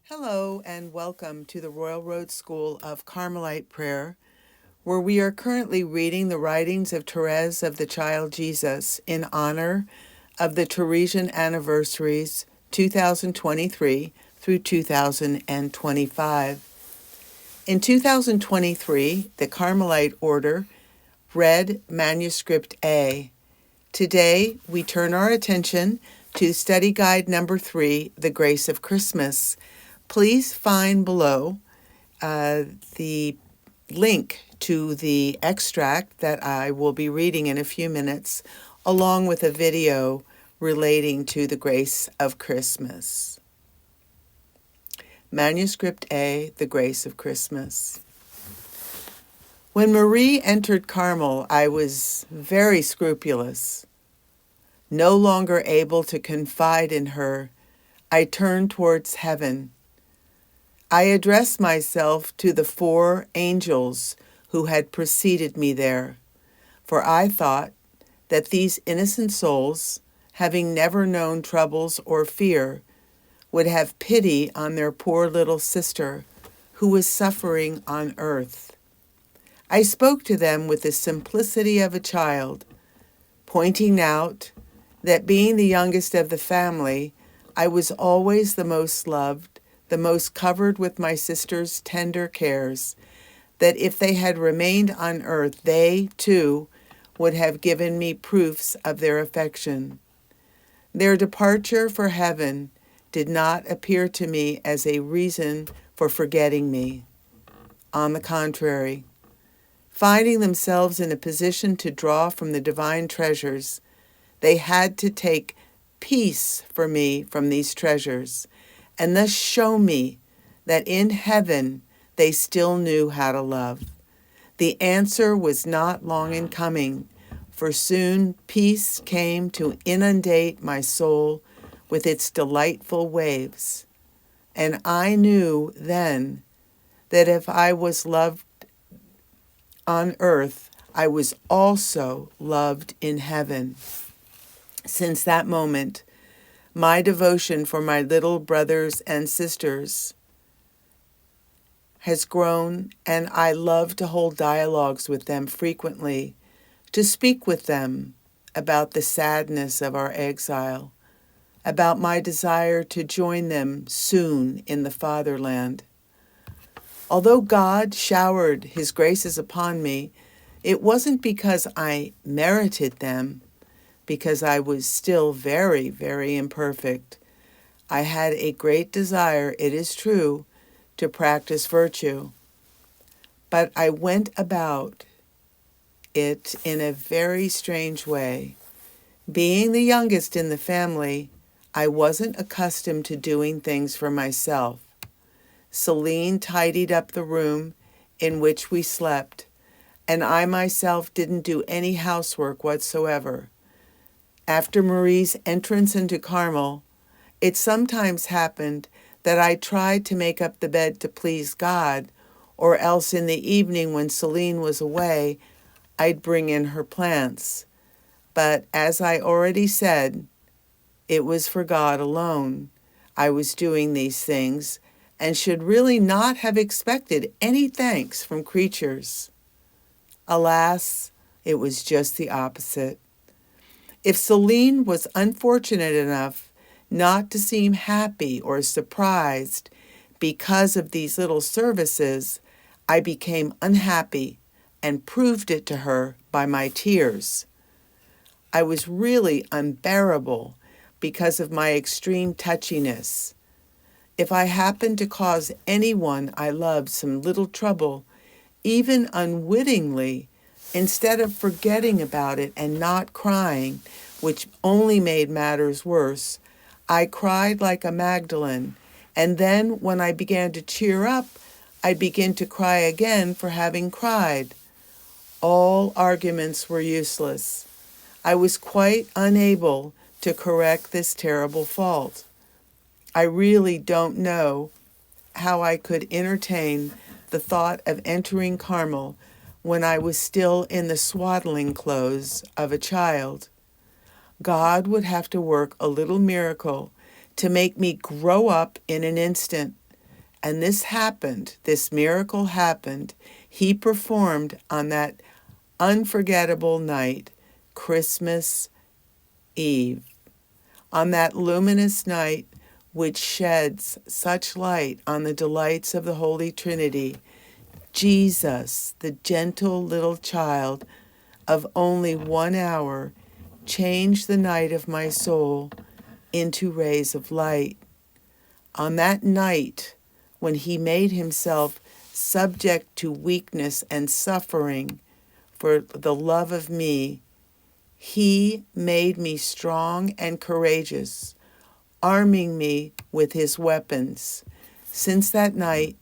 Hello and welcome to the Royal Road School of Carmelite Prayer, where we are currently reading the writings of Therese of the Child Jesus in honor of the Theresian Anniversaries 2023 through 2025. In 2023, the Carmelite Order read Manuscript A. Today, we turn our attention to study guide number 3, The Grace of Christmas. Please find below the link to the extract that I will be reading in a few minutes, along with a video relating to the grace of Christmas. Manuscript A, The Grace of Christmas. When Marie entered Carmel, I was very scrupulous. No longer able to confide in her, I turned towards heaven. I addressed myself to the 4 angels who had preceded me there, for I thought that these innocent souls, having never known troubles or fear, would have pity on their poor little sister who was suffering on earth. I spoke to them with the simplicity of a child, pointing out that being the youngest of the family, I was always the most loved, the most covered with my sister's tender cares, that if they had remained on earth, they, too, would have given me proofs of their affection. Their departure for heaven did not appear to me as a reason for forgetting me. On the contrary, finding themselves in a position to draw from the divine treasures, they had to take peace for me from these treasures, and thus show me that in heaven they still knew how to love. The answer was not long in coming, for soon peace came to inundate my soul with its delightful waves. And I knew then that if I was loved on earth, I was also loved in heaven. Since that moment, my devotion for my little brothers and sisters has grown, and I love to hold dialogues with them frequently, to speak with them about the sadness of our exile, about my desire to join them soon in the fatherland. Although God showered His graces upon me, it wasn't because I merited them, because I was still very, very imperfect. I had a great desire, it is true, to practice virtue, but I went about it in a very strange way. Being the youngest in the family, I wasn't accustomed to doing things for myself. Celine tidied up the room in which we slept, and I myself didn't do any housework whatsoever. After Marie's entrance into Carmel, it sometimes happened that I tried to make up the bed to please God, or else in the evening when Celine was away, I'd bring in her plants. But as I already said, it was for God alone I was doing these things, and should really not have expected any thanks from creatures. Alas, it was just the opposite. If Celine was unfortunate enough not to seem happy or surprised because of these little services, I became unhappy and proved it to her by my tears. I was really unbearable because of my extreme touchiness. If I happened to cause anyone I loved some little trouble, even unwittingly, instead of forgetting about it and not crying, which only made matters worse, I cried like a Magdalene, and then when I began to cheer up, I'd begin to cry again for having cried. All arguments were useless. I was quite unable to correct this terrible fault. I really don't know how I could entertain the thought of entering Carmel when I was still in the swaddling clothes of a child. God would have to work a little miracle to make me grow up in an instant, And this miracle happened. He performed on that unforgettable night, Christmas Eve, on that luminous night which sheds such light on the delights of the Holy Trinity. Jesus, the gentle little child of only 1 hour, changed the night of my soul into rays of light. On that night, when he made himself subject to weakness and suffering for the love of me, he made me strong and courageous, arming me with his weapons. Since that night,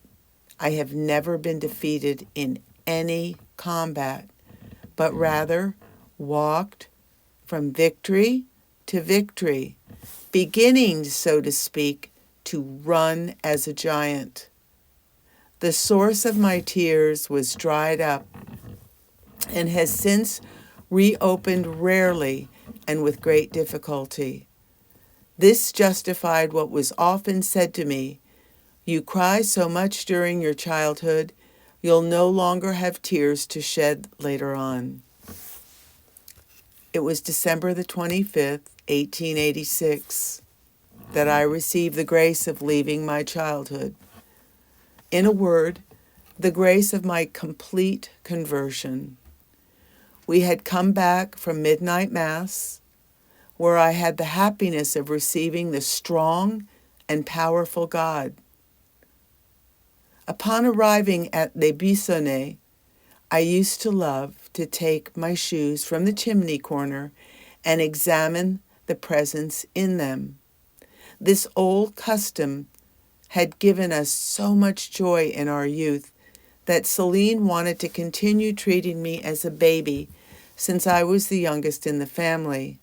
I have never been defeated in any combat, but rather walked from victory to victory, beginning, so to speak, to run as a giant. The source of my tears was dried up and has since reopened rarely and with great difficulty. This justified what was often said to me: "You cry so much during your childhood, you'll no longer have tears to shed later on." It was December the 25th, 1886, that I received the grace of leaving my childhood. In a word, the grace of my complete conversion. We had come back from midnight mass, where I had the happiness of receiving the strong and powerful God. Upon arriving at Les Buissonnets, I used to love to take my shoes from the chimney corner and examine the presents in them. This old custom had given us so much joy in our youth that Celine wanted to continue treating me as a baby since I was the youngest in the family.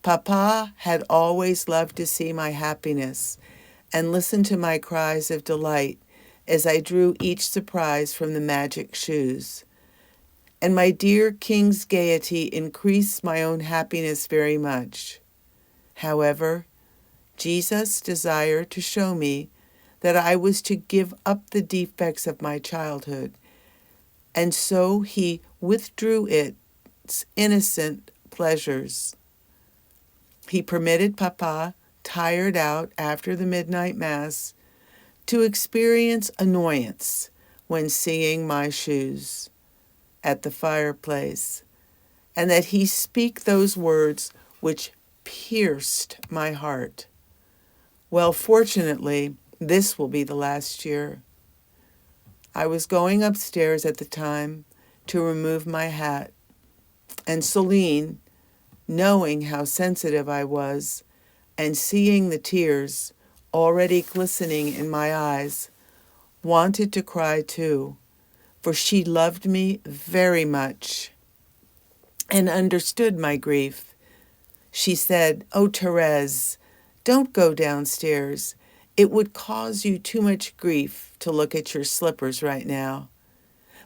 Papa had always loved to see my happiness and listen to my cries of delight as I drew each surprise from the magic shoes. And my dear king's gaiety increased my own happiness very much. However, Jesus desired to show me that I was to give up the defects of my childhood, and so he withdrew its innocent pleasures. He permitted Papa, tired out after the midnight mass, to experience annoyance when seeing my shoes at the fireplace, and that he speak those words which pierced my heart. Well, fortunately, this will be the last year. I was going upstairs at the time to remove my hat, and Celine, knowing how sensitive I was and seeing the tears already glistening in my eyes, wanted to cry too, for she loved me very much and understood my grief. She said, "Oh, Therese, don't go downstairs. It would cause you too much grief to look at your slippers right now."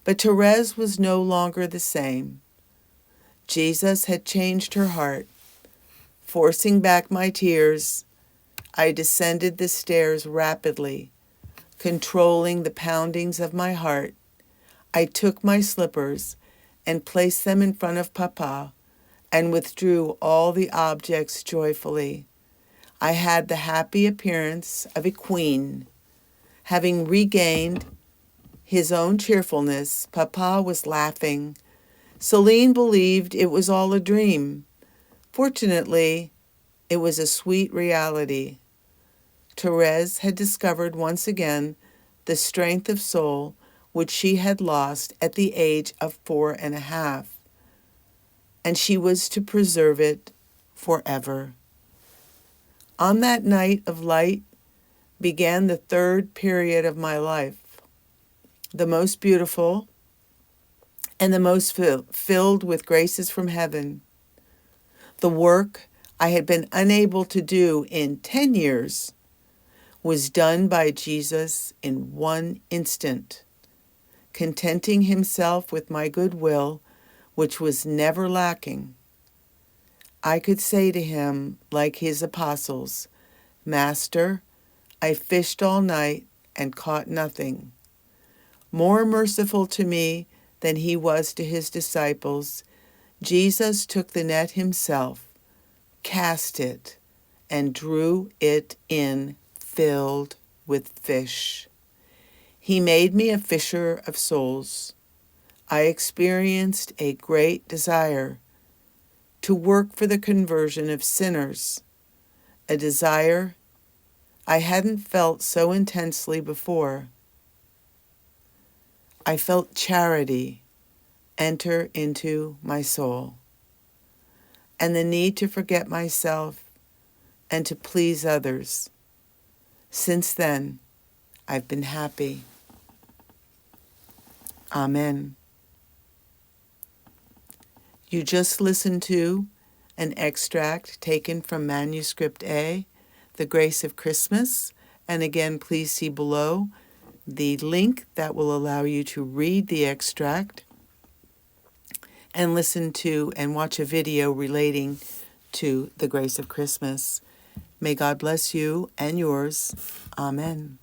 But Therese was no longer the same. Jesus had changed her heart. Forcing back my tears, I descended the stairs rapidly, controlling the poundings of my heart. I took my slippers and placed them in front of Papa and withdrew all the objects joyfully. I had the happy appearance of a queen. Having regained his own cheerfulness, Papa was laughing. Celine believed it was all a dream. Fortunately, it was a sweet reality. Therese had discovered once again the strength of soul which she had lost at the age of 4.5, and she was to preserve it forever. On that night of light began the third period of my life, the most beautiful and the most filled with graces from heaven. The work I had been unable to do in 10 years was done by Jesus in 1 instant, contenting himself with my goodwill, which was never lacking. I could say to him, like his apostles, "Master, I fished all night and caught nothing. More merciful to me than he was to his disciples, Jesus took the net himself, cast it, and drew it in filled with fish. He made me a fisher of souls. I experienced a great desire to work for the conversion of sinners, a desire I hadn't felt so intensely before. I felt charity enter into my soul, and the need to forget myself and to please others. Since then, I've been happy. Amen. You just listened to an extract taken from Manuscript A, The Grace of Christmas. And again, please see below the link that will allow you to read the extract and listen to and watch a video relating to the grace of Christmas. May God bless you and yours. Amen.